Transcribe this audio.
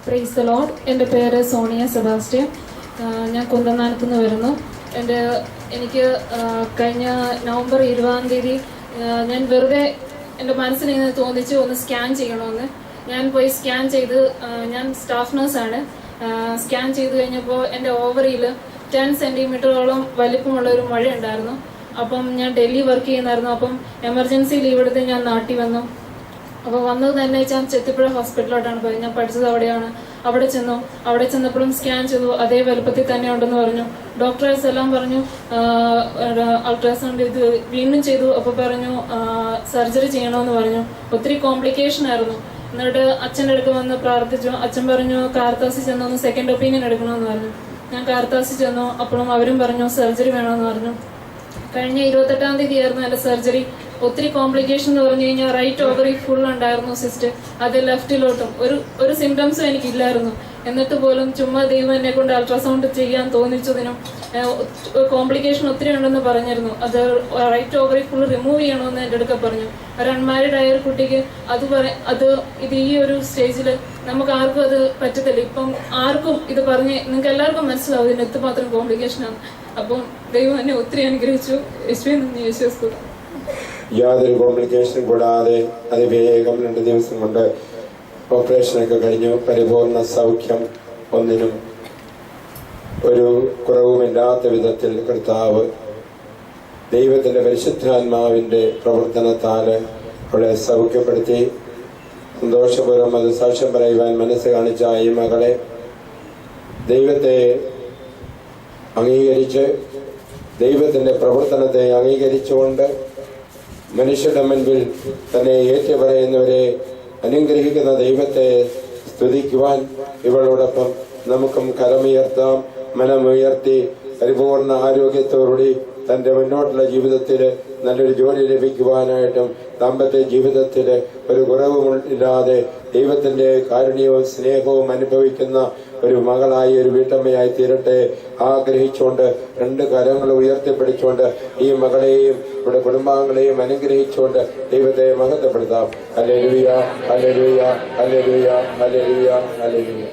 Praise the Lord. എൻ്റെ പേര് Sonia Sebastian. ഞാൻ കുന്തനാനത്ത് നിന്ന് വരുന്നു. എനിക്ക് കഴിഞ്ഞ നവംബർ 20 ഞാൻ വെറുതെ എൻ്റെ മനസ്സിൽ ഇങ്ങനെ തോന്നിച്ച് ഒന്ന് സ്കാൻ ചെയ്യണമെന്ന്. ഞാൻ പോയി സ്കാൻ ചെയ്ത്, ഞാൻ സ്റ്റാഫ് നഴ്സാണ്. സ്കാൻ ചെയ്ത് കഴിഞ്ഞപ്പോൾ എൻ്റെ ഓവറിയിൽ 10 സെൻറ്റിമീറ്ററോളം വലിപ്പമുള്ള ഒരു മഴ ഉണ്ടായിരുന്നു. അപ്പം ഞാൻ ഡൽഹി വർക്ക് ചെയ്യുന്നായിരുന്നു. അപ്പം എമർജൻസി ലീവ് എടുത്ത് ഞാൻ നാട്ടിൽ വന്നു. അപ്പോൾ വന്നത് തന്നെ ഞാൻ ചെത്തിപ്പുഴ ഹോസ്പിറ്റലിലോട്ടാണ് പോയത്. ഞാൻ പഠിച്ചത് അവിടെയാണ്. അവിടെ ചെന്നപ്പോഴും സ്കാൻ ചെയ്തു, അതേ വലുപ്പത്തിൽ തന്നെ ഉണ്ടെന്ന് പറഞ്ഞു. ഡോക്ടേഴ്സ് എല്ലാം പറഞ്ഞു അൾട്രാസൗണ്ട് ഇത് വീണ്ടും ചെയ്തു. അപ്പോൾ പറഞ്ഞു സർജറി ചെയ്യണമെന്ന് പറഞ്ഞു. ഒത്തിരി കോംപ്ലിക്കേഷൻ ആയിരുന്നു. എന്നിട്ട് അച്ഛൻ്റെ അടുത്ത് വന്ന് പ്രാർത്ഥിച്ചു. അച്ഛൻ പറഞ്ഞു കാർത്താസി ചെന്നൊന്ന് സെക്കൻഡ് ഒപ്പീനിയൻ എടുക്കണമെന്ന് പറഞ്ഞു. ഞാൻ കാർത്താസി ചെന്നു. അപ്പോഴും അവരും പറഞ്ഞു സർജറി വേണമെന്ന് പറഞ്ഞു. കഴിഞ്ഞ 28-ാം തീയതി ആയിരുന്നു എൻ്റെ സർജറി. ഒത്തിരി കോംപ്ലിക്കേഷൻ എന്ന് പറഞ്ഞു കഴിഞ്ഞാൽ റൈറ്റ് ഓവറി ഫുൾ ഉണ്ടായിരുന്നു സിസ്റ്റ്. അത് ലെഫ്റ്റിലോട്ടും ഒരു സിംറ്റംസും എനിക്കില്ലായിരുന്നു. എന്നിട്ട് പോലും ചുമ്മാ ദൈവം എന്നെ കൊണ്ട് അൾട്രാസൗണ്ട് ചെയ്യാൻ തോന്നിച്ചതിനും കോംപ്ലിക്കേഷൻ ഒത്തിരി ഉണ്ടെന്ന് പറഞ്ഞിരുന്നു. അത് റൈറ്റ് ഓവറി ഫുൾ റിമൂവ് ചെയ്യണമെന്ന് എൻ്റെ അടുക്ക പറഞ്ഞു. ഒരു അൺമാരിഡ് ആയ ഒരു കുട്ടിക്ക് ഇത് ഈ ഒരു സ്റ്റേജിൽ നമുക്ക് ആർക്കും അത് പറ്റത്തില്ല. ഇപ്പം ആർക്കും ഇത് പറഞ്ഞ് നിങ്ങൾക്ക് എല്ലാവർക്കും മനസ്സിലാവും ഇതിന് എത്രമാത്രം കോംപ്ലിക്കേഷനാണ്. അപ്പം ദൈവം എന്നെ ഒത്തിരി അനുഗ്രഹിച്ചു. യേശുവേ യാതൊരു കോംപ്ലിക്കേഷനും കൂടാതെ അതിവേഗം 2 ദിവസം കൊണ്ട് ഓപ്പറേഷനൊക്കെ കഴിഞ്ഞു. പരിപൂർണ സൗഖ്യം, ഒന്നിനും ഒരു കുറവുമില്ലാത്ത വിധത്തിൽ കർത്താവ് ദൈവത്തിന്റെ പരിശുദ്ധാത്മാവിന്റെ പ്രവർത്തനത്താൽ അവളെ സൗഖ്യപ്പെടുത്തി. സന്തോഷപൂർവ്വം അത് സാക്ഷ്യം പറയുവാൻ മനസ്സ് കാണിച്ച ഈ മകളെ ദൈവത്തെ അംഗീകരിച്ച്, ദൈവത്തിന്റെ പ്രവർത്തനത്തെ അംഗീകരിച്ചുകൊണ്ട് മനുഷ്യരുടെ മുൻപിൽ തന്നെ ഏറ്റുപറയുന്നവരെ അനുഗ്രഹിക്കുന്ന ദൈവത്തെ സ്തുതിക്കുവാൻ ഇവളോടൊപ്പം നമുക്കും കരമുയർത്താം. മനമുയർത്തി പരിപൂർണ ആരോഗ്യത്തോടുകൂടി തൻ്റെ മുന്നോട്ടുള്ള ജീവിതത്തിൽ നല്ലൊരു ജോലി ലഭിക്കുവാനായിട്ടും ദാമ്പത്യ ജീവിതത്തിൽ ഒരു കുറവുമില്ലാതെ ദൈവത്തിൻ്റെ കാരുണ്യവും സ്നേഹവും അനുഭവിക്കുന്ന ഒരു മകളായി, ഒരു വീട്ടമ്മയായി തീരട്ടെ ആഗ്രഹിച്ചുകൊണ്ട് 2 കരങ്ങൾ ഉയർത്തിപ്പിടിച്ചുകൊണ്ട് ഈ മകളെയും ഇവിടെ കുടുംബാംഗങ്ങളെയും അനുഗ്രഹിച്ചുകൊണ്ട് ദൈവത്തെ മഹത്വപ്പെടുത്താം. Hallelujah, hallelujah, hallelujah, hallelujah, hallelujah.